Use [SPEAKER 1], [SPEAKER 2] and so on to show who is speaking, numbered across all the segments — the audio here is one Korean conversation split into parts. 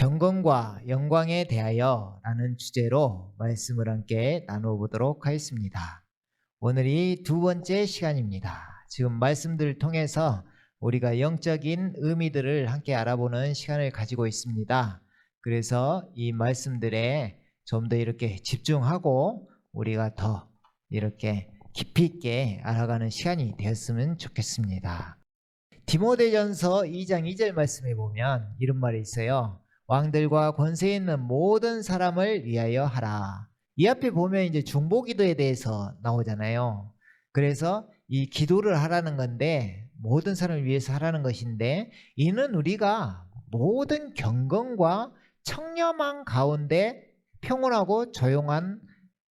[SPEAKER 1] 경건과 영광에 대하여 라는 주제로 말씀을 함께 나누어 보도록 하겠습니다. 오늘이 두 번째 시간입니다. 지금 말씀들을 통해서 우리가 영적인 의미들을 함께 알아보는 시간을 가지고 있습니다. 그래서 이 말씀들에 좀 더 이렇게 집중하고 우리가 더 이렇게 깊이 있게 알아가는 시간이 되었으면 좋겠습니다. 디모데전서 2장 2절 말씀에 보면 이런 말이 있어요. 왕들과 권세에 있는 모든 사람을 위하여 하라. 이 앞에 보면 이제 중보기도에 대해서 나오잖아요. 그래서 이 기도를 하라는 건데 모든 사람을 위해서 하라는 것인데 이는 우리가 모든 경건과 청렴한 가운데 평온하고 조용한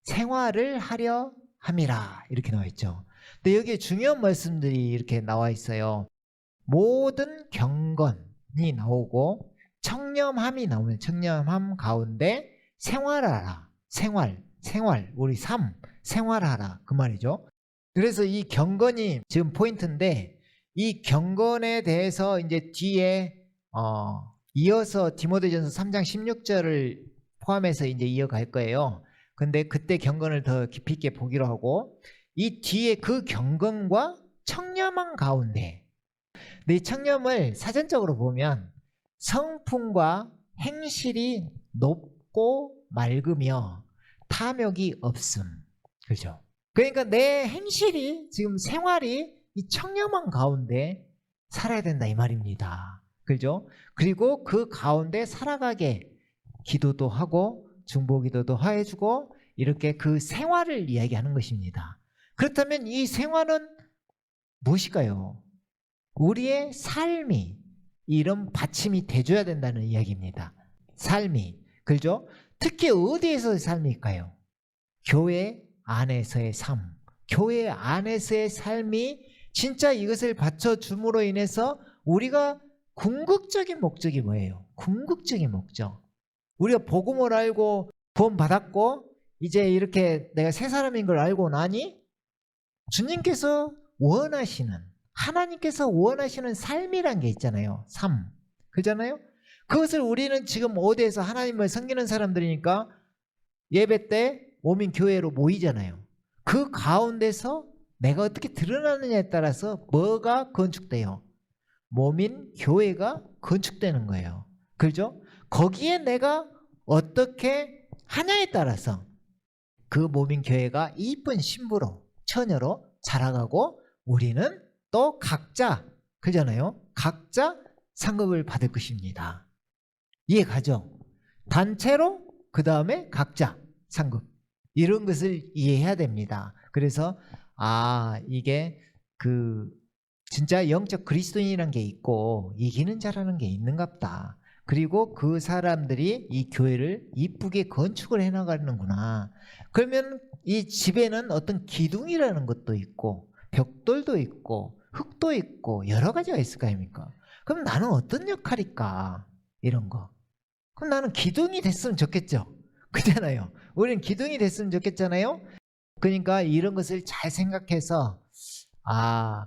[SPEAKER 1] 생활을 하려 함이라 이렇게 나와 있죠. 근데 여기에 중요한 말씀들이 이렇게 나와 있어요. 모든 경건이 나오고 청렴함이 나오면 청렴함 가운데 생활하라. 생활 우리 삶 생활하라 그 말이죠. 그래서 이 경건이 지금 포인트인데 이 경건에 대해서 이제 뒤에 이어서 디모데전서 3장 16절을 포함해서 이제 이어갈 거예요. 근데 그때 경건을 더 깊이 있게 보기로 하고 이 뒤에 그 경건과 청렴한 가운데 근데 이 청렴을 사전적으로 보면 성품과 행실이 높고 맑으며 탐욕이 없음. 그죠? 그러니까 내 행실이 지금 생활이 이 청렴한 가운데 살아야 된다 이 말입니다. 그죠? 그리고 그 가운데 살아가게 기도도 하고 중보기도도 해주고 이렇게 그 생활을 이야기하는 것입니다. 그렇다면 이 생활은 무엇일까요? 우리의 삶이 이런 받침이 돼줘야 된다는 이야기입니다. 삶이. 그죠? 특히 어디에서의 삶일까요? 교회 안에서의 삶. 교회 안에서의 삶이 진짜 이것을 받쳐줌으로 인해서 우리가 궁극적인 목적이 뭐예요? 궁극적인 목적. 우리가 복음을 알고 구원 받았고 이제 이렇게 내가 새 사람인 걸 알고 나니 주님께서 원하시는 하나님께서 원하시는 삶이란 게 있잖아요. 삶. 그잖아요? 그것을 우리는 지금 어디에서 하나님을 섬기는 사람들이니까 예배 때 몸인 교회로 모이잖아요. 그 가운데서 내가 어떻게 드러나느냐에 따라서 뭐가 건축돼요? 몸인 교회가 건축되는 거예요. 그죠? 거기에 내가 어떻게 하냐에 따라서 그 몸인 교회가 이쁜 신부로 처녀로 자라가고 우리는 또 각자 그잖아요. 각자 상급을 받을 것입니다. 이해가죠? 단체로 그 다음에 각자 상급 이런 것을 이해해야 됩니다. 그래서 이게 진짜 영적 그리스도인이란 게 있고 이기는 자라는 게 있는갑다. 그리고 그 사람들이 이 교회를 이쁘게 건축을 해나가는구나. 그러면 이 집에는 어떤 기둥이라는 것도 있고 벽돌도 있고 흙도 있고 여러 가지가 있을 거 아닙니까? 그럼 나는 어떤 역할일까? 이런 거. 그럼 나는 기둥이 됐으면 좋겠죠? 그잖아요. 우리는 기둥이 됐으면 좋겠잖아요? 그러니까 이런 것을 잘 생각해서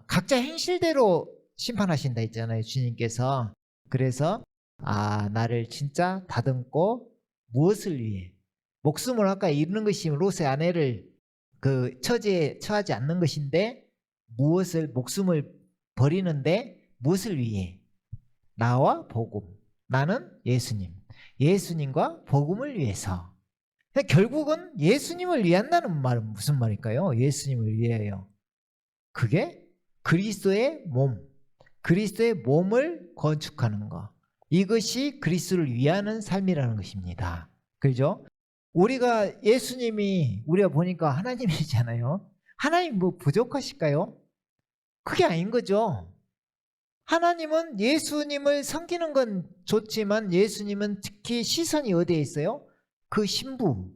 [SPEAKER 1] 각자 행실대로 심판하신다 했잖아요. 주님께서. 그래서 나를 진짜 다듬고 무엇을 위해 목숨을 아까 잃는 것이 롯의 아내를 그 처지에 처하지 않는 것인데 목숨을 버리는데 무엇을 위해? 나와 복음. 나는 예수님과 복음을 위해서. 결국은 예수님을 위한다는 말은 무슨 말일까요? 예수님을 위하여. 그게 그리스도의 그리스도의 몸을 건축하는 것. 이것이 그리스도를 위하는 삶이라는 것입니다. 그죠? 우리가 우리가 보니까 하나님이잖아요. 하나님 뭐 부족하실까요? 그게 아닌 거죠. 하나님은 예수님을 섬기는 건 좋지만 예수님은 특히 시선이 어디에 있어요? 그 신부,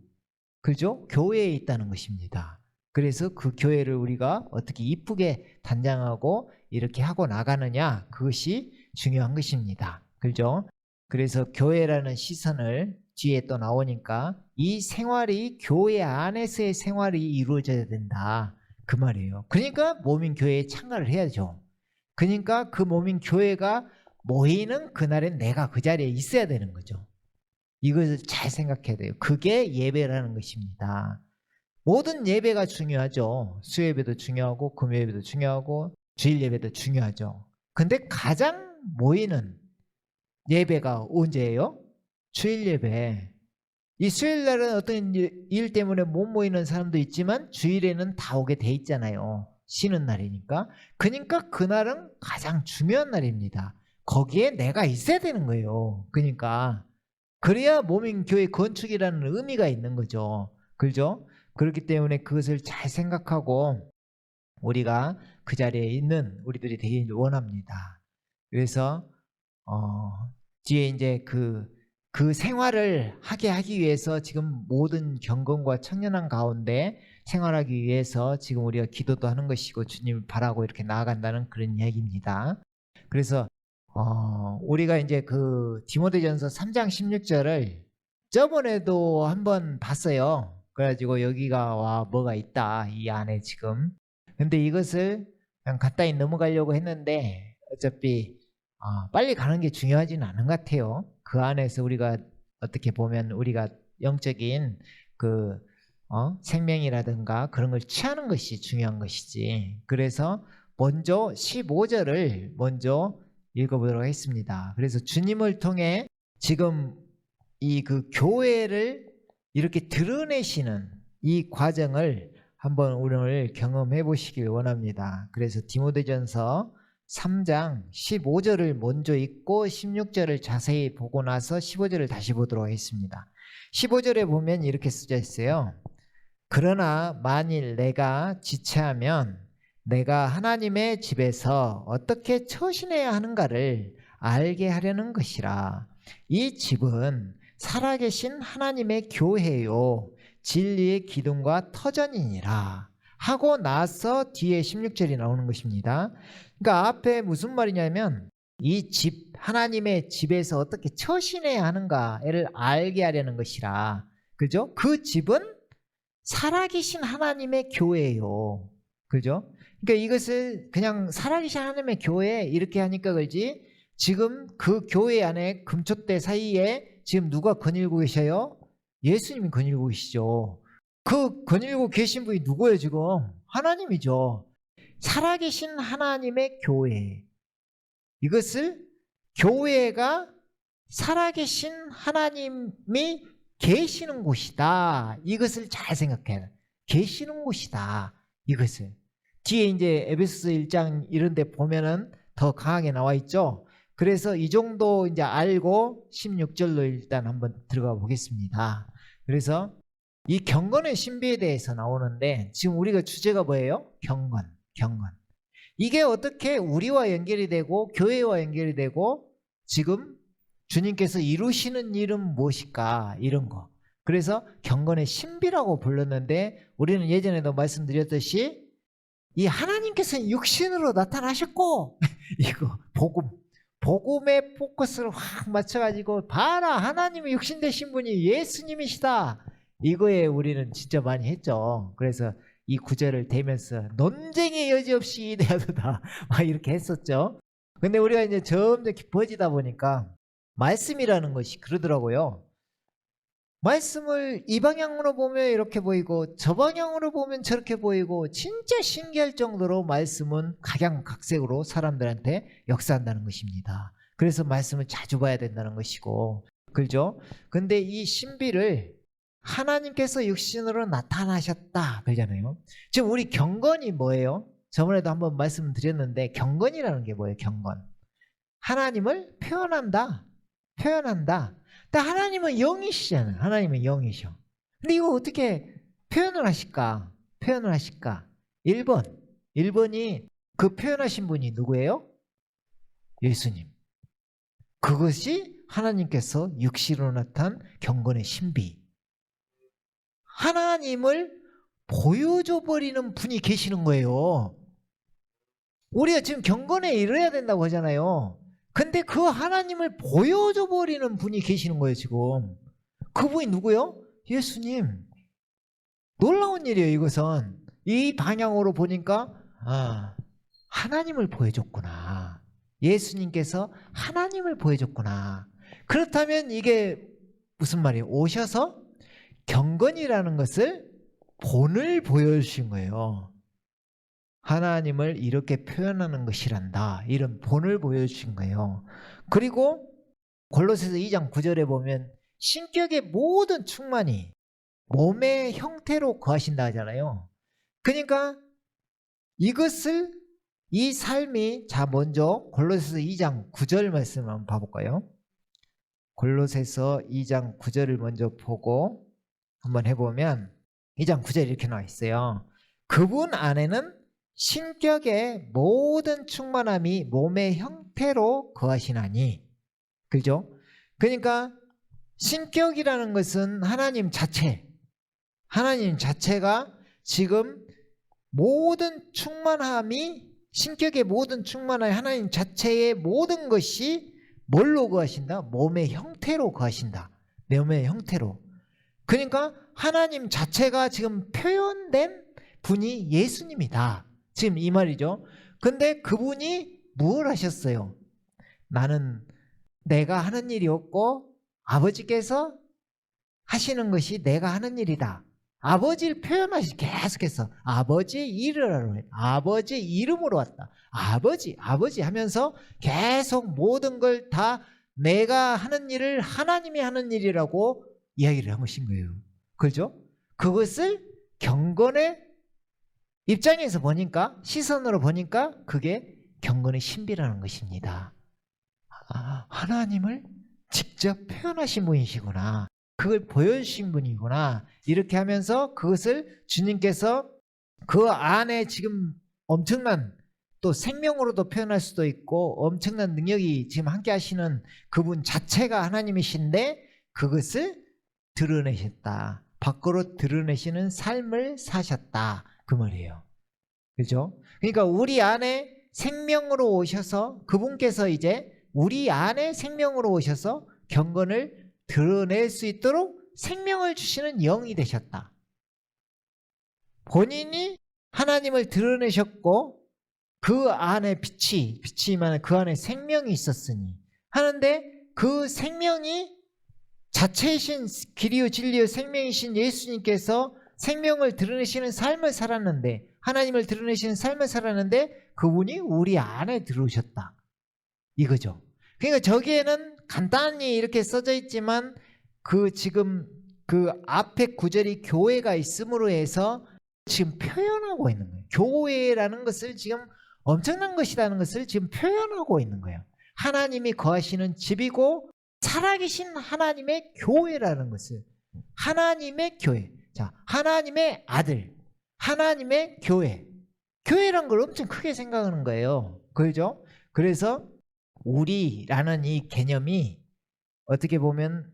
[SPEAKER 1] 그죠? 교회에 있다는 것입니다. 그래서 그 교회를 우리가 어떻게 이쁘게 단장하고 이렇게 하고 나가느냐 그것이 중요한 것입니다. 그죠? 그래서 교회라는 시선을 뒤에 또 나오니까 이 생활이 교회 안에서의 생활이 이루어져야 된다. 그 말이에요. 그러니까 몸인 교회에 참가를 해야죠. 그러니까 그 몸인 교회가 모이는 그날엔 내가 그 자리에 있어야 되는 거죠. 이것을 잘 생각해야 돼요. 그게 예배라는 것입니다. 모든 예배가 중요하죠. 수예배도 중요하고 금요예배도 중요하고 주일 예배도 중요하죠. 근데 가장 모이는 예배가 언제예요? 주일 예배. 이 수요일날은 어떤 일 때문에 못 모이는 사람도 있지만 주일에는 다 오게 돼 있잖아요. 쉬는 날이니까. 그러니까 그날은 가장 중요한 날입니다. 거기에 내가 있어야 되는 거예요. 그러니까 그래야 몸인 교회 건축이라는 의미가 있는 거죠. 그렇죠? 그렇기 때문에 그것을 잘 생각하고 우리가 그 자리에 있는 우리들이 되길 원합니다. 그래서 뒤에 이제 그 생활을 하기 위해서 지금 모든 경건과 청년한 가운데 생활하기 위해서 지금 우리가 기도도 하는 것이고 주님을 바라고 이렇게 나아간다는 그런 이야기입니다. 그래서 우리가 이제 그 디모데전서 3장 16절을 저번에도 한번 봤어요. 그래가지고 여기가 와 뭐가 있다 이 안에 지금. 근데 이것을 그냥 간단히 넘어가려고 했는데 어차피 빨리 가는 게 중요하지는 않은 것 같아요. 그 안에서 우리가 어떻게 보면 우리가 영적인 그 생명이라든가 그런 걸 취하는 것이 중요한 것이지. 그래서 먼저 15절을 먼저 읽어보도록 하겠습니다. 그래서 주님을 통해 지금 이 그 교회를 이렇게 드러내시는 이 과정을 한번 오늘 경험해 보시길 원합니다. 그래서 디모데전서 3장 15절을 먼저 읽고 16절을 자세히 보고 나서 15절을 다시 보도록 하겠습니다. 15절에 보면 이렇게 쓰여 있어요. 그러나 만일 내가 지체하면 내가 하나님의 집에서 어떻게 처신해야 하는가를 알게 하려는 것이라. 이 집은 살아계신 하나님의 교회요 진리의 기둥과 터전이니라 하고 나서 뒤에 16절이 나오는 것입니다. 그러니까 앞에 무슨 말이냐면 이 집, 하나님의 집에서 어떻게 처신해야 하는가를 알게 하려는 것이라. 그죠? 그 집은 살아계신 하나님의 교회예요. 그죠? 그러니까 이것을 그냥 살아계신 하나님의 교회 이렇게 하니까 그렇지, 지금 그 교회 안에 금촛대 사이에 지금 누가 거닐고 계셔요? 예수님이 거닐고 계시죠. 그 거닐고 계신 분이 누구예요 지금? 하나님이죠. 살아계신 하나님의 교회. 이것을 교회가 살아계신 하나님이 계시는 곳이다. 이것을 잘 생각해야 돼. 계시는 곳이다. 이것을. 뒤에 이제 에베소서 1장 이런 데 보면은 더 강하게 나와 있죠. 그래서 이 정도 이제 알고 16절로 일단 한번 들어가 보겠습니다. 그래서 이 경건의 신비에 대해서 나오는데 지금 우리가 주제가 뭐예요? 경건. 이게 어떻게 우리와 연결이 되고 교회와 연결이 되고 지금 주님께서 이루시는 일은 무엇일까? 이런 거. 그래서 경건의 신비라고 불렀는데 우리는 예전에도 말씀드렸듯이 이 하나님께서 육신으로 나타나셨고 이거 복음에 포커스를 확 맞춰가지고 봐라 하나님이 육신 되신 분이 예수님이시다. 이거에 우리는 진짜 많이 했죠. 그래서 이 구절을 대면서 논쟁의 여지 없이 이대하도다 막 이렇게 했었죠. 근데 우리가 이제 점점 깊어지다 보니까 말씀이라는 것이 그러더라고요. 말씀을 이 방향으로 보면 이렇게 보이고 저 방향으로 보면 저렇게 보이고 진짜 신기할 정도로 말씀은 각양각색으로 사람들한테 역사한다는 것입니다. 그래서 말씀을 자주 봐야 된다는 것이고, 그렇죠? 근데 이 신비를 하나님께서 육신으로 나타나셨다 그러잖아요. 지금 우리 경건이 뭐예요? 저번에도 한번 말씀드렸는데 경건이라는 게 뭐예요? 경건. 하나님을 표현한다. 근데 하나님은 영이시잖아요. 하나님은 영이셔. 근데 이거 어떻게 표현을 하실까? 1번이 그 표현하신 분이 누구예요? 예수님. 그것이 하나님께서 육신으로 나타난 경건의 신비. 하나님을 보여줘 버리는 분이 계시는 거예요. 우리가 지금 경건에 이뤄야 된다고 하잖아요. 근데 그 하나님을 보여줘 버리는 분이 계시는 거예요 지금. 그분이 누구요? 예수님. 놀라운 일이에요 이것은. 이 방향으로 보니까 하나님을 보여줬구나. 예수님께서 하나님을 보여줬구나. 그렇다면 이게 무슨 말이에요? 오셔서 경건이라는 것을 본을 보여주신 거예요. 하나님을 이렇게 표현하는 것이란다. 이런 본을 보여주신 거예요. 그리고 골로새서 2장 9절에 보면 신격의 모든 충만이 몸의 형태로 거하신다 하잖아요. 그러니까 이것을 이 삶이 자 먼저 골로새서 2장 9절 말씀을 한번 봐볼까요? 골로새서 2장 9절을 먼저 보고 한번 해보면 2장 9절 이렇게 나와 있어요. 그분 안에는 신격의 모든 충만함이 몸의 형태로 거하시나니. 그죠? 그러니까 신격이라는 것은 하나님 자체가 지금 모든 충만함이 신격의 모든 충만함이 하나님 자체의 모든 것이 뭘로 거하신다? 몸의 형태로 거하신다. 몸의 형태로. 그러니까 하나님 자체가 지금 표현된 분이 예수님이다. 지금 이 말이죠. 근데 그분이 무엇을 하셨어요? 나는 내가 하는 일이 없고 아버지께서 하시는 것이 내가 하는 일이다. 아버지를 표현하시 계속해서 아버지의 일을 하러 했다. 아버지의 이름으로 왔다. 아버지 하면서 계속 모든 걸 다 내가 하는 일을 하나님이 하는 일이라고 이야기를 한 것인 거예요. 그렇죠? 그것을 경건의 입장에서 보니까, 시선으로 보니까 그게 경건의 신비라는 것입니다. 하나님을 직접 표현하신 분이시구나. 그걸 보여주신 분이구나. 이렇게 하면서 그것을 주님께서 그 안에 지금 엄청난 또 생명으로도 표현할 수도 있고 엄청난 능력이 지금 함께 하시는 그분 자체가 하나님이신데 그것을 드러내셨다. 밖으로 드러내시는 삶을 사셨다. 그 말이에요. 그죠? 그러니까 우리 안에 생명으로 오셔서 그분께서 이제 우리 안에 생명으로 오셔서 경건을 드러낼 수 있도록 생명을 주시는 영이 되셨다. 본인이 하나님을 드러내셨고 그 안에 빛이만 그 안에 생명이 있었으니 하는데 그 생명이 자체이신 길이요 진리요 생명이신 예수님께서 생명을 드러내시는 삶을 살았는데 하나님을 드러내시는 삶을 살았는데 그분이 우리 안에 들어오셨다. 이거죠. 그러니까 저기에는 간단히 이렇게 써져 있지만 지금 그 앞에 구절이 교회가 있음으로 해서 지금 표현하고 있는 거예요. 교회라는 것을 지금 엄청난 것이라는 것을 지금 표현하고 있는 거예요. 하나님이 거하시는 집이고 살아계신 하나님의 교회라는 것을 하나님의 교회. 자, 하나님의 아들, 하나님의 교회. 교회란 걸 엄청 크게 생각하는 거예요. 그죠? 그래서 우리라는 이 개념이 어떻게 보면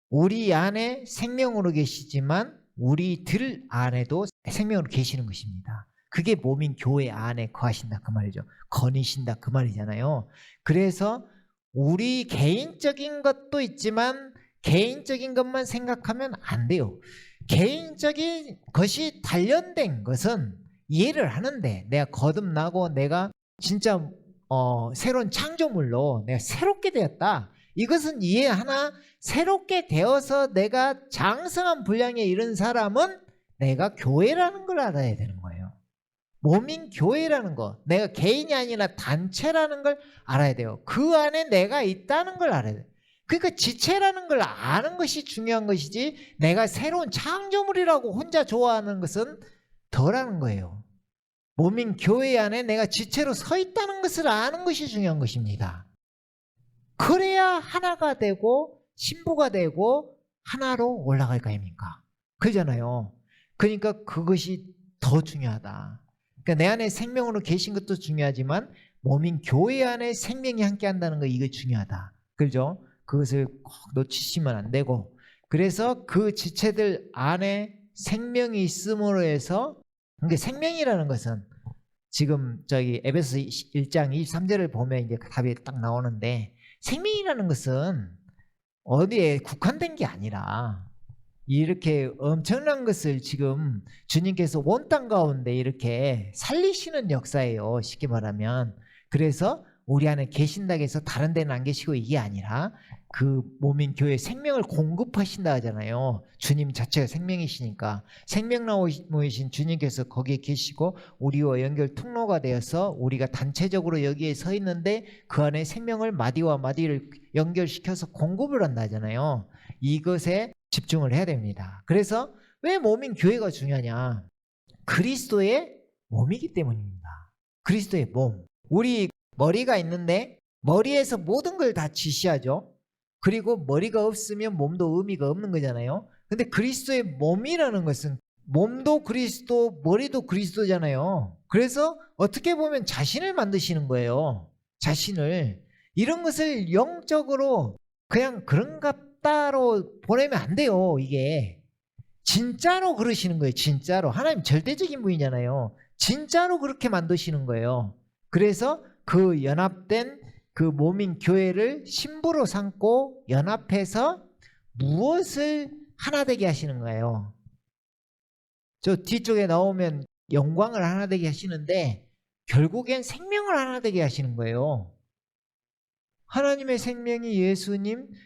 [SPEAKER 1] 우리 안에 생명으로 계시지만 우리들 안에도 생명으로 계시는 것입니다. 그게 몸인 교회 안에 거하신다 그 말이죠. 거니신다 그 말이잖아요. 그래서 우리 개인적인 것도 있지만 개인적인 것만 생각하면 안 돼요. 개인적인 것이 단련된 것은 이해를 하는데 내가 거듭나고 내가 진짜 새로운 창조물로 내가 새롭게 되었다. 이것은 이해하나 새롭게 되어서 내가 장성한 분량에 이른 사람은 내가 교회라는 걸 알아야 되는 거예요. 몸인 교회라는 거, 내가 개인이 아니라 단체라는 걸 알아야 돼요. 그 안에 내가 있다는 걸 알아야 돼요. 그러니까 지체라는 걸 아는 것이 중요한 것이지 내가 새로운 창조물이라고 혼자 좋아하는 것은 덜하는 거예요. 몸인 교회 안에 내가 지체로 서 있다는 것을 아는 것이 중요한 것입니다. 그래야 하나가 되고 신부가 되고 하나로 올라갈 거 아닙니까? 그러잖아요. 그러니까 그것이 더 중요하다. 그러니까 내 안에 생명으로 계신 것도 중요하지만 몸인 교회 안에 생명이 함께 한다는 거 이거 중요하다. 그렇죠? 그것을 꼭 놓치시면 안 되고 그래서 그 지체들 안에 생명이 있음으로 해서 그러니까 생명이라는 것은 지금 저기 에베소 1장 23절을 보면 이제 답이 딱 나오는데 생명이라는 것은 어디에 국한된 게 아니라 이렇게 엄청난 것을 지금 주님께서 온 땅 가운데 이렇게 살리시는 역사예요. 쉽게 말하면. 그래서 우리 안에 계신다고 해서 다른 데는 안 계시고 이게 아니라 그 몸인 교회 생명을 공급하신다 하잖아요. 주님 자체가 생명이시니까 생명 나오신 주님께서 거기에 계시고 우리와 연결 통로가 되어서 우리가 단체적으로 여기에 서 있는데 그 안에 생명을 마디와 마디를 연결시켜서 공급을 한다 하잖아요. 이것에 집중을 해야 됩니다. 그래서 왜 몸인 교회가 중요하냐? 그리스도의 몸이기 때문입니다. 그리스도의 몸. 우리 머리가 있는데 머리에서 모든 걸 다 지시하죠. 그리고 머리가 없으면 몸도 의미가 없는 거잖아요. 근데 그리스도의 몸이라는 것은 몸도 그리스도, 머리도 그리스도잖아요. 그래서 어떻게 보면 자신을 만드시는 거예요. 자신을. 이런 것을 영적으로 그냥 그런갑다로 보내면 안 돼요. 이게 진짜로 그러시는 거예요. 진짜로. 하나님 절대적인 분이잖아요. 진짜로 그렇게 만드시는 거예요. 그래서 그 연합된 그 몸인 교회를 신부로 삼고 연합해서 무엇을 하나 되게 하시는 거예요. 저 뒤쪽에 나오면 영광을 하나 되게 하시는데 결국엔 생명을 하나 되게 하시는 거예요. 하나님의 생명이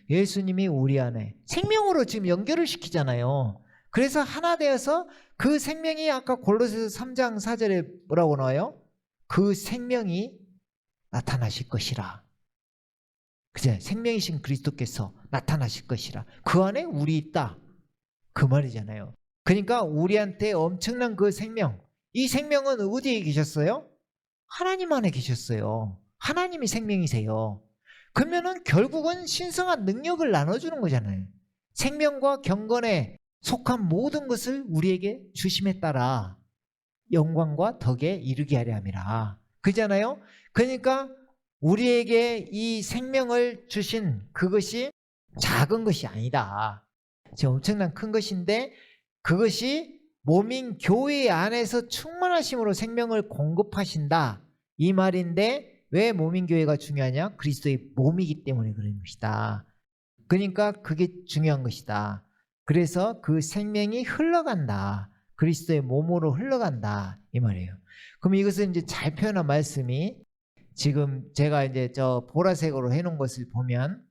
[SPEAKER 1] 예수님이 우리 안에 생명으로 지금 연결을 시키잖아요. 그래서 하나 되어서 그 생명이 아까 골로새서 3장 4절에 뭐라고 나와요? 그 생명이 나타나실 것이라. 그죠? 생명이신 그리스도께서 나타나실 것이라. 그 안에 우리 있다. 그 말이잖아요. 그러니까 우리한테 엄청난 그 생명. 이 생명은 어디에 계셨어요? 하나님 안에 계셨어요. 하나님이 생명이세요. 그러면은 결국은 신성한 능력을 나눠주는 거잖아요. 생명과 경건에 속한 모든 것을 우리에게 주심에 따라 영광과 덕에 이르게 하려 함이라. 그잖아요. 그러니까 우리에게 이 생명을 주신 그것이 작은 것이 아니다. 지금 엄청난 큰 것인데 그것이 몸인 교회 안에서 충만하심으로 생명을 공급하신다. 이 말인데 왜 몸인 교회가 중요하냐? 그리스도의 몸이기 때문에 그런 것이다. 그러니까 그게 중요한 것이다. 그래서 그 생명이 흘러간다. 그리스도의 몸으로 흘러간다. 이 말이에요. 그럼 이것을 이제 잘 표현한 말씀이 지금 제가 이제 저 보라색으로 해놓은 것을 보면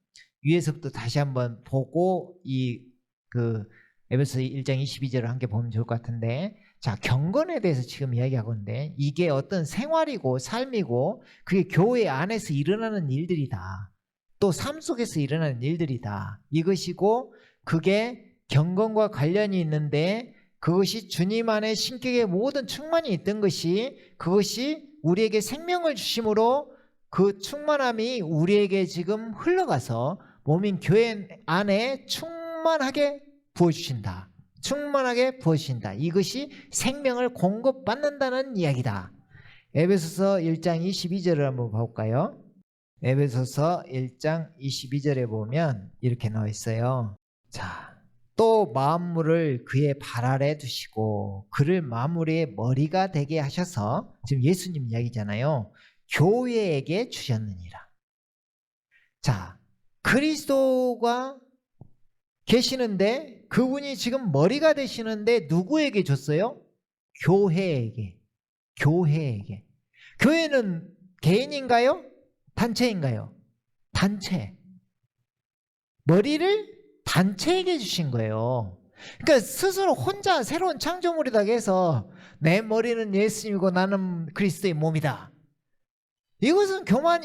[SPEAKER 1] 위에서부터 다시 한번 보고 이 그 에베소 1장 22절을 함께 보면 좋을 것 같은데, 자, 경건에 대해서 지금 이야기하고 있는데 이게 어떤 생활이고 삶이고 그게 교회 안에서 일어나는 일들이다. 또 삶 속에서 일어나는 일들이다. 이것이고 그게 경건과 관련이 있는데 그것이 주님 안에 신격의 모든 충만이 있던 것이 그것이 우리에게 생명을 주심으로 그 충만함이 우리에게 지금 흘러가서 몸인 교회 안에 충만하게 부어주신다. 충만하게 부어주신다. 이것이 생명을 공급받는다는 이야기다. 에베소서 1장 22절을 한번 볼까요? 에베소서 1장 22절에 보면 이렇게 나와 있어요. 자, 또 만물을 그의 발 아래 두시고 그를 만물의 머리가 되게 하셔서, 지금 예수님 이야기잖아요. 교회에게 주셨느니라. 자, 그리스도가 계시는데 그분이 지금 머리가 되시는데 누구에게 줬어요? 교회에게. 교회에게. 교회는 개인인가요? 단체인가요? 단체. 머리를 단체에게 주신 거예요. 그러니까 스스로 혼자 새로운 창조물이다 해서 내 머리는 예수님이고 나는 그리스도의 몸이다. 이것은 교만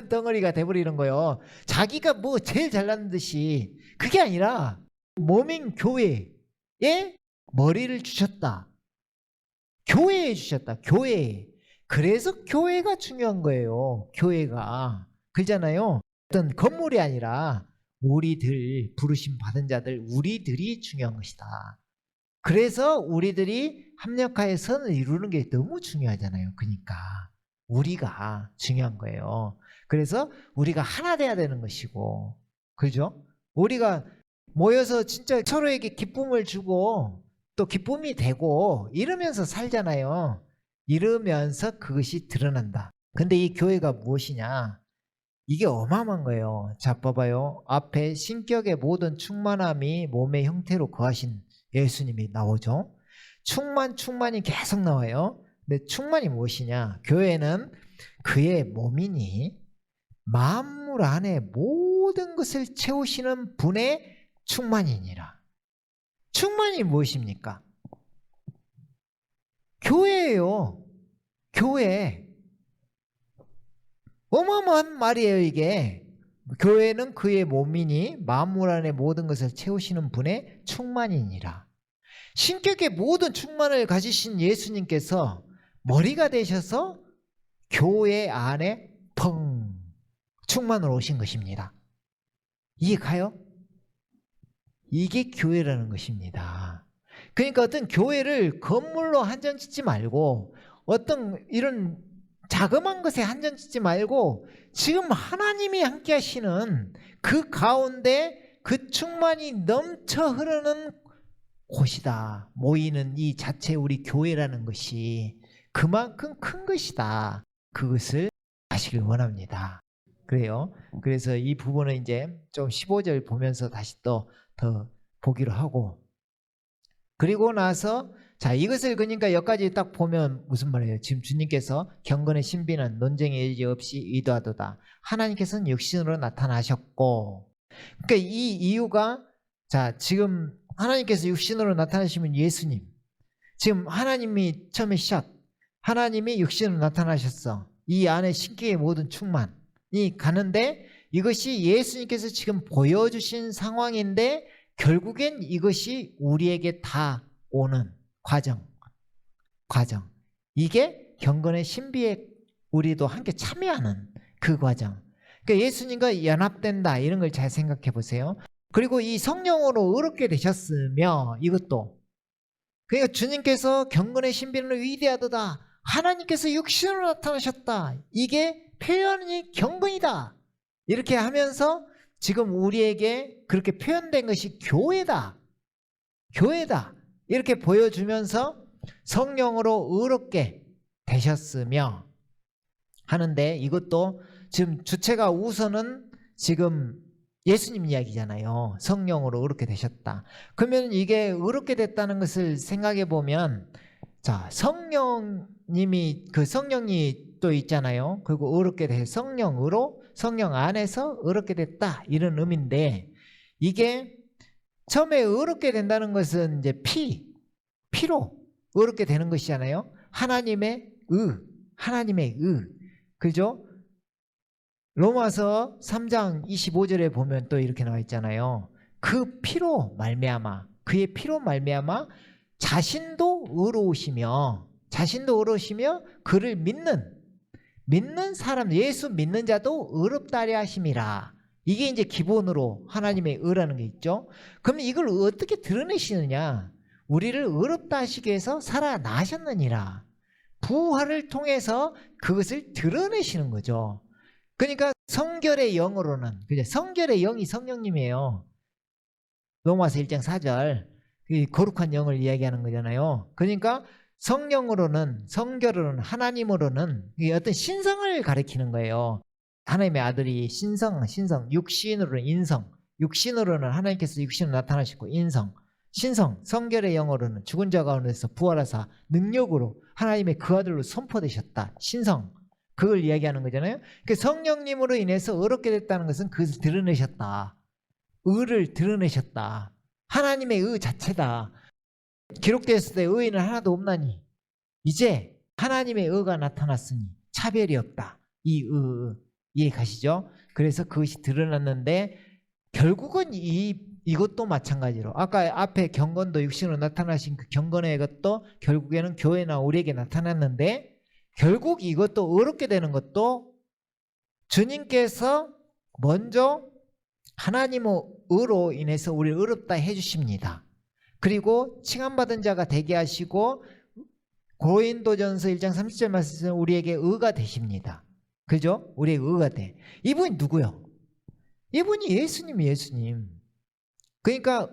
[SPEAKER 1] 덩어리가 돼버리는 거예요. 자기가 뭐 제일 잘나는 듯이. 그게 아니라 몸인 교회에 머리를 주셨다. 교회에 주셨다. 교회에. 그래서 교회가 중요한 거예요. 교회가. 그러잖아요. 어떤 건물이 아니라 우리들, 부르심 받은 자들, 우리들이 중요한 것이다. 그래서 우리들이 합력하여 선을 이루는 게 너무 중요하잖아요. 그러니까 우리가 중요한 거예요. 그래서 우리가 하나 돼야 되는 것이고, 그죠? 우리가 모여서 진짜 서로에게 기쁨을 주고 또 기쁨이 되고 이러면서 살잖아요. 이러면서 그것이 드러난다. 근데 이 교회가 무엇이냐? 이게 어마어마한 거예요. 자, 봐봐요. 앞에 신격의 모든 충만함이 몸의 형태로 거하신 예수님이 나오죠. 충만이 계속 나와요. 근데 충만이 무엇이냐? 교회는 그의 몸이니 만물 안에 모든 것을 채우시는 분의 충만이니라. 충만이 무엇입니까? 교회예요. 교회. 어마어마한 말이에요, 이게. 교회는 그의 몸이니 만물 안에 모든 것을 채우시는 분의 충만이니라. 신격의 모든 충만을 가지신 예수님께서 머리가 되셔서 교회 안에 펑 충만으로 오신 것입니다. 이해 가요? 이게 교회라는 것입니다. 그러니까 어떤 교회를 건물로 한전 짓지 말고 어떤 이런 자그마한 것에 한전 짓지 말고 지금 하나님이 함께 하시는 그 가운데 그 충만이 넘쳐 흐르는 곳이다. 모이는 이 자체 우리 교회라는 것이 그만큼 큰 것이다. 그것을 아시길 원합니다. 그래요. 그래서 이 부분은 이제 좀 15절 보면서 다시 또 더 보기로 하고, 그리고 나서 자, 이것을 그러니까 여기까지 딱 보면 무슨 말이에요? 지금 주님께서 경건의 신비는 논쟁의 여지 없이 의도하도다. 하나님께서는 육신으로 나타나셨고, 그러니까 이 이유가 자, 지금 하나님께서 육신으로 나타나시면 예수님, 지금 하나님이 처음에 하나님이 육신으로 나타나셨어. 이 안에 신격의 모든 충만이 가는데 이것이 예수님께서 지금 보여주신 상황인데 결국엔 이것이 우리에게 다 오는 과정. 이게 경건의 신비에 우리도 함께 참여하는 그 과정. 그러니까 예수님과 연합된다 이런 걸 잘 생각해 보세요. 그리고 이 성령으로 의롭게 되셨으며 이것도 그러니까 주님께서 경건의 신비는 위대하도다. 하나님께서 육신으로 나타나셨다. 이게 표현이 경건이다. 이렇게 하면서 지금 우리에게 그렇게 표현된 것이 교회다. 이렇게 보여주면서 성령으로 의롭게 되셨으며 하는데 이것도 지금 주체가 우선은 지금 예수님 이야기잖아요. 성령으로 의롭게 되셨다. 그러면 이게 의롭게 됐다는 것을 생각해 보면 자, 성령님이 그 성령이 또 있잖아요. 그리고 의롭게 돼 성령으로 성령 안에서 의롭게 됐다 이런 의미인데 이게 처음에 의롭게 된다는 것은 이제 피로 의롭게 되는 것이잖아요. 하나님의 의. 그죠? 로마서 3장 25절에 보면 또 이렇게 나와 있잖아요. 그 피로 말미암아 그의 피로 말미암아 자신도 의로우시며 그를 믿는 사람 예수 믿는 자도 의롭다리 하심이라. 이게 이제 기본으로 하나님의 의라는 게 있죠. 그럼 이걸 어떻게 드러내시느냐? 우리를 의롭다 하시기 위해서 살아나셨느니라. 부활을 통해서 그것을 드러내시는 거죠. 그러니까 성결의 영으로는 성결의 영이 성령님이에요. 로마서 1장 4절 거룩한 영을 이야기하는 거잖아요. 그러니까 성령으로는 성결로는 하나님으로는 어떤 신성을 가리키는 거예요. 하나님의 아들이 신성 육신으로는 인성 육신으로는 하나님께서 육신으로 나타나시고 신성 성결의 영으로는 죽은 자 가운데서 부활하사 능력으로 하나님의 그 아들로 선포되셨다. 신성 그걸 이야기하는 거잖아요. 그 성령님으로 인해서 의롭게 됐다는 것은 그것을 드러내셨다. 의를 드러내셨다. 하나님의 의 자체다. 기록되었을 때 의인은 하나도 없나니 이제 하나님의 의가 나타났으니 차별이 없다. 이해 가시죠? 그래서 그것이 드러났는데 결국은 이것도 마찬가지로 아까 앞에 경건도 육신으로 나타나신 그 경건의 것도 결국에는 교회나 우리에게 나타났는데 결국 이것도 의롭게 되는 것도 주님께서 먼저 하나님의 의로 인해서 우리를 의롭다 해주십니다. 그리고 칭함받은 자가 되게 하시고 고린도전서 1장 30절 말씀은 우리에게 의가 되십니다. 그죠? 우리에게 의가 돼. 이분이 누구요? 이분이 예수님. 그러니까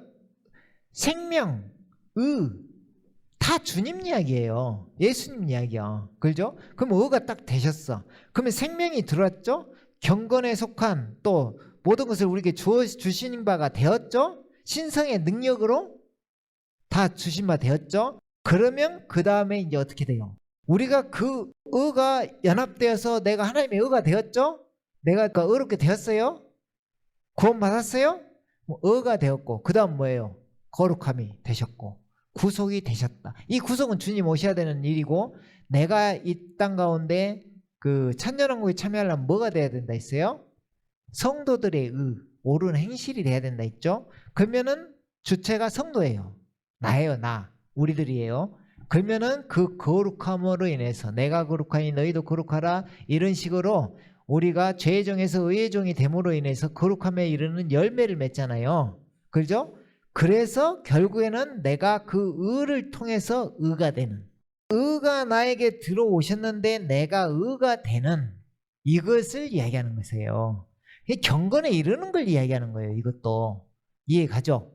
[SPEAKER 1] 생명, 다 주님 이야기예요. 예수님 이야기야. 그죠? 그럼 의가 딱 되셨어. 그러면 생명이 들어왔죠? 경건에 속한 또 모든 것을 우리에게 주신 바가 되었죠? 신성의 능력으로 다 주신 바 되었죠? 그러면 그 다음에 이제 어떻게 돼요? 우리가 그 의가 연합되어서 내가 하나님의 의가 되었죠? 내가 그 어렵게 되었어요? 구원받았어요? 뭐 어가 되었고 그 다음 뭐예요? 거룩함이 되셨고 구속이 되셨다. 이 구속은 주님 오셔야 되는 일이고 내가 이 땅 가운데 그 천년왕국에 참여하려면 뭐가 돼야 된다 했어요? 성도들의 옳은 행실이 돼야 된다 했죠. 그러면은 주체가 성도예요. 나예요. 나. 우리들이에요. 그러면은 그 거룩함으로 인해서 내가 거룩하니 너희도 거룩하라 이런 식으로 우리가 죄의 종에서 의의 종이 됨으로 인해서 거룩함에 이르는 열매를 맺잖아요. 그죠? 그래서 결국에는 내가 그 의를 통해서 의가 되는, 의가 나에게 들어오셨는데 내가 의가 되는 이것을 이야기하는 것이에요. 경건에 이르는 걸 이야기하는 거예요. 이것도 이해 가죠?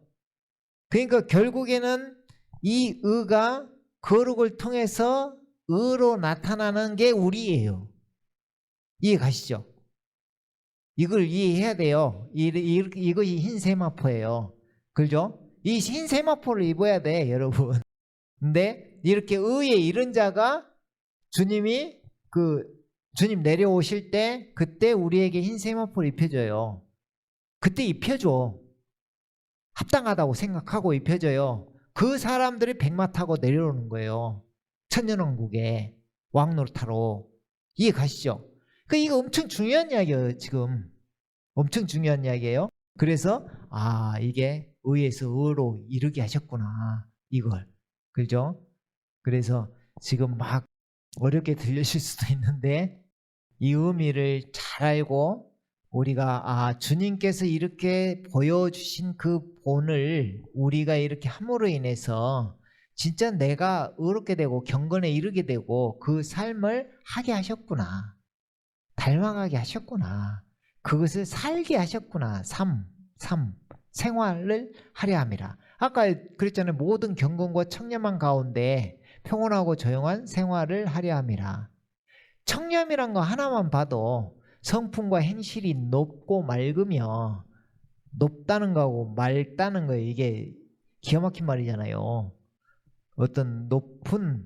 [SPEAKER 1] 그러니까 결국에는 이 의가 거룩을 통해서 의로 나타나는 게 우리예요. 이해 가시죠? 이걸 이해해야 돼요. 이것이 흰 세마포예요. 그죠? 이 흰 세마포를 입어야 돼, 여러분. 근데 이렇게 의에 이른 자가 주님이 주님 내려오실 때 그때 우리에게 흰 세마포를 입혀줘요. 그때 입혀줘. 합당하다고 생각하고 입혀줘요. 그 사람들이 백마 타고 내려오는 거예요. 천년왕국에 왕노릇하러. 이해 가시죠? 이거 엄청 중요한 이야기예요. 지금 엄청 중요한 이야기예요. 그래서 이게 의에서 의로 이르게 하셨구나. 이걸. 그죠? 그래서 지금 막 어렵게 들리실 수도 있는데 이 의미를 잘 알고 우리가 주님께서 이렇게 보여주신 그 본을 우리가 이렇게 함으로 인해서 진짜 내가 의롭게 되고 경건에 이르게 되고 그 삶을 하게 하셨구나. 닮아가게 하셨구나. 그것을 살게 하셨구나. 생활을 하려 함이라. 아까 그랬잖아요. 모든 경건과 청렴한 가운데 평온하고 조용한 생활을 하려 함이라. 청렴이란 거 하나만 봐도 성품과 행실이 높고 맑으며 높다는 거하고 맑다는 거예요. 이게 기가 막힌 말이잖아요. 어떤 높은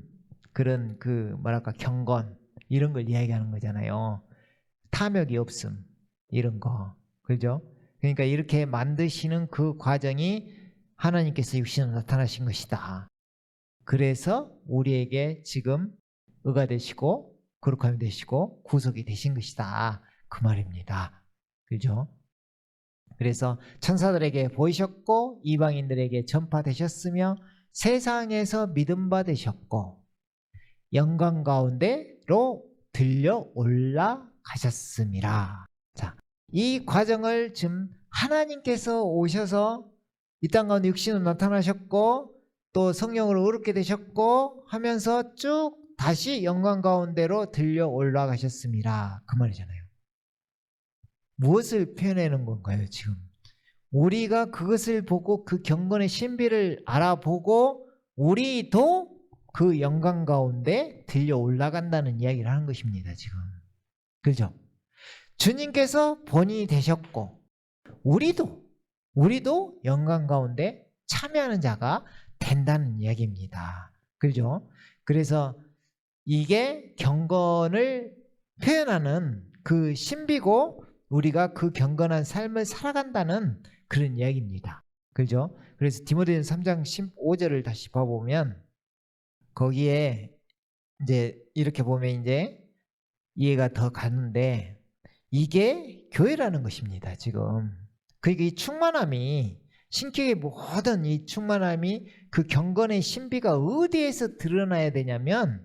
[SPEAKER 1] 그런 뭐랄까 경건 이런 걸 이야기하는 거잖아요. 탐욕이 없음 이런 거. 그죠? 그러니까 이렇게 만드시는 그 과정이 하나님께서 육신으로 나타나신 것이다. 그래서 우리에게 지금 의가 되시고 거룩함이 되시고 구속이 되신 것이다. 그 말입니다. 그죠? 그래서 천사들에게 보이셨고 이방인들에게 전파되셨으며 세상에서 믿음 받으셨고 영광 가운데로 들려 올라가셨습니다. 자, 이 과정을 지금 하나님께서 오셔서 이 땅 가운데 육신으로 나타나셨고 또 성령으로 의롭게 되셨고 하면서 쭉 다시 영광 가운데로 들려 올라가셨습니다. 그 말이잖아요. 무엇을 표현하는 건가요, 지금? 우리가 그것을 보고 그 경건의 신비를 알아보고 우리도 그 영광 가운데 들려 올라간다는 이야기를 하는 것입니다, 지금. 그죠? 주님께서 본인이 되셨고 우리도 영광 가운데 참여하는 자가 된다는 이야기입니다. 그죠? 그래서 이게 경건을 표현하는 그 신비고 우리가 그 경건한 삶을 살아간다는 그런 이야기입니다. 그죠? 그래서 디모데전서 3장 15절을 다시 봐보면 거기에 이제 이렇게 보면 이제 이해가 더 가는데 이게 교회라는 것입니다. 지금. 그러니까 이 충만함이 신격의 모든 이 충만함이 그 경건의 신비가 어디에서 드러나야 되냐면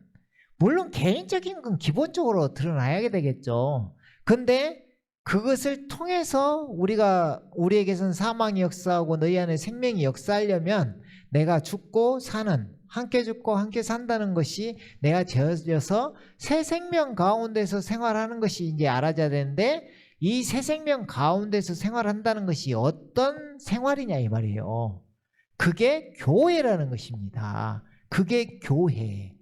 [SPEAKER 1] 물론 개인적인 건 기본적으로 드러나야 되겠죠. 근데 그것을 통해서 우리에게선 사망이 역사하고 너희 안에 생명이 역사하려면 내가 죽고 사는 함께 죽고 함께 산다는 것이 내가 되어져서 새 생명 가운데서 생활하는 것이 이제 알아져야 되는데 이 새 생명 가운데서 생활한다는 것이 어떤 생활이냐 이 말이에요. 그게 교회라는 것입니다. 그게 교회.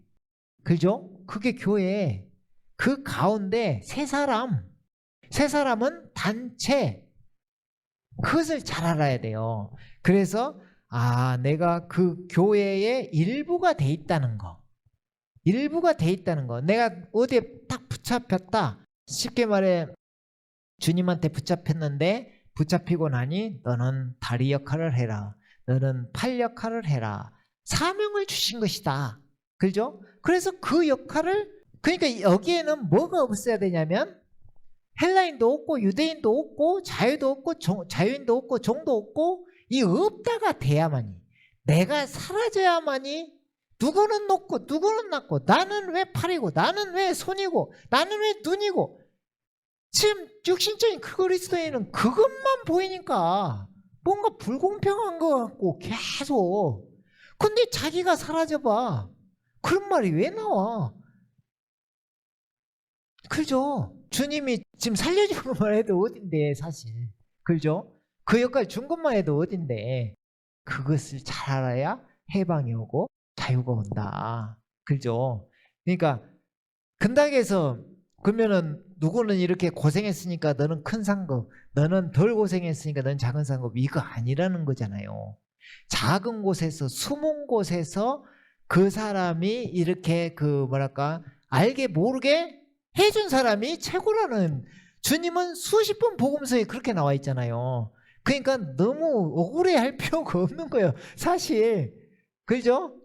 [SPEAKER 1] 그죠? 그게 교회. 그 가운데 새 사람은 단체. 그것을 잘 알아야 돼요. 그래서 내가 그 교회의 일부가 돼 있다는 거. 일부가 돼 있다는 거. 내가 어디에 딱 붙잡혔다. 쉽게 말해 주님한테 붙잡혔는데 붙잡히고 나니 너는 다리 역할을 해라. 너는 팔 역할을 해라. 사명을 주신 것이다. 그죠? 그래서 그 역할을 그러니까 여기에는 뭐가 없어야 되냐면 헬라인도 없고 유대인도 없고 자유도 없고 자유인도 없고 종도 없고 이 없다가 돼야만이 내가 사라져야만이 누구는 높고 누구는 낮고 나는 왜 팔이고 나는 왜 손이고 나는 왜 눈이고 지금 육신적인 그 그리스도인은 그것만 보이니까 뭔가 불공평한 것 같고 계속 근데 자기가 사라져봐 그런 말이 왜 나와 그죠? 주님이 지금 살려준 것만 해도 어딘데 사실 그죠? 그 역할 준 것만 해도 어딘데 그것을 잘 알아야 해방이 오고 자유가 온다 그죠? 그러니까 근당에서 그러면은 누구는 이렇게 고생했으니까 너는 큰 상급 너는 덜 고생했으니까 너는 작은 상급 이거 아니라는 거잖아요. 작은 곳에서 숨은 곳에서 그 사람이 이렇게 그 뭐랄까 알게 모르게 해준 사람이 최고라는 주님은 수십 번 복음서에 그렇게 나와 있잖아요. 그러니까 너무 억울해할 필요가 없는 거예요. 사실 그죠?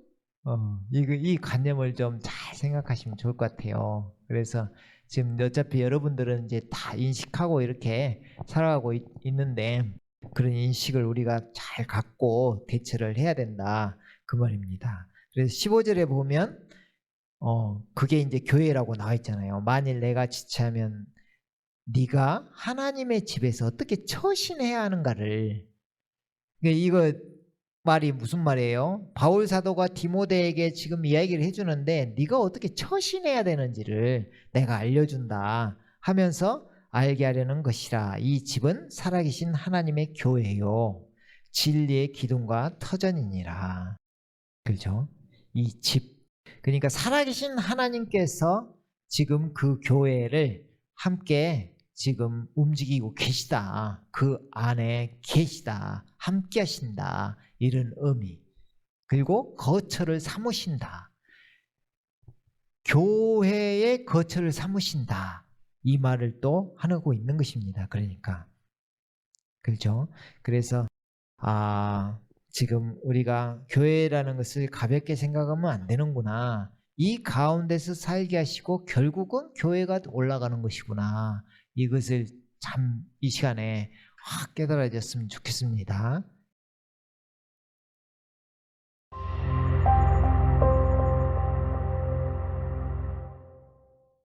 [SPEAKER 1] 이 관념을 좀 잘 생각하시면 좋을 것 같아요. 그래서 지금 어차피 여러분들은 이제 다 인식하고 이렇게 살아가고 있는데 그런 인식을 우리가 잘 갖고 대처를 해야 된다. 그 말입니다. 그래서 15절에 보면 그게 이제 교회라고 나와 있잖아요. 만일 내가 지체하면 네가 하나님의 집에서 어떻게 처신해야 하는가를 이거 말이 무슨 말이에요? 바울 사도가 디모데에게 지금 이야기를 해주는데 네가 어떻게 처신해야 되는지를 내가 알려준다 하면서 알게 하려는 것이라. 이 집은 살아계신 하나님의 교회요 진리의 기둥과 터전이니라. 그렇죠? 이 집 그러니까 살아계신 하나님께서 지금 그 교회를 함께 지금 움직이고 계시다. 그 안에 계시다. 함께 하신다. 이런 의미. 그리고 거처를 삼으신다. 교회의 거처를 삼으신다. 이 말을 또 하고 있는 것입니다. 그러니까. 그렇죠? 그래서 지금 우리가 교회라는 것을 가볍게 생각하면 안 되는구나. 이 가운데서 살게 하시고 결국은 교회가 올라가는 것이구나. 이것을 참 이 시간에 확 깨달아졌으면 좋겠습니다.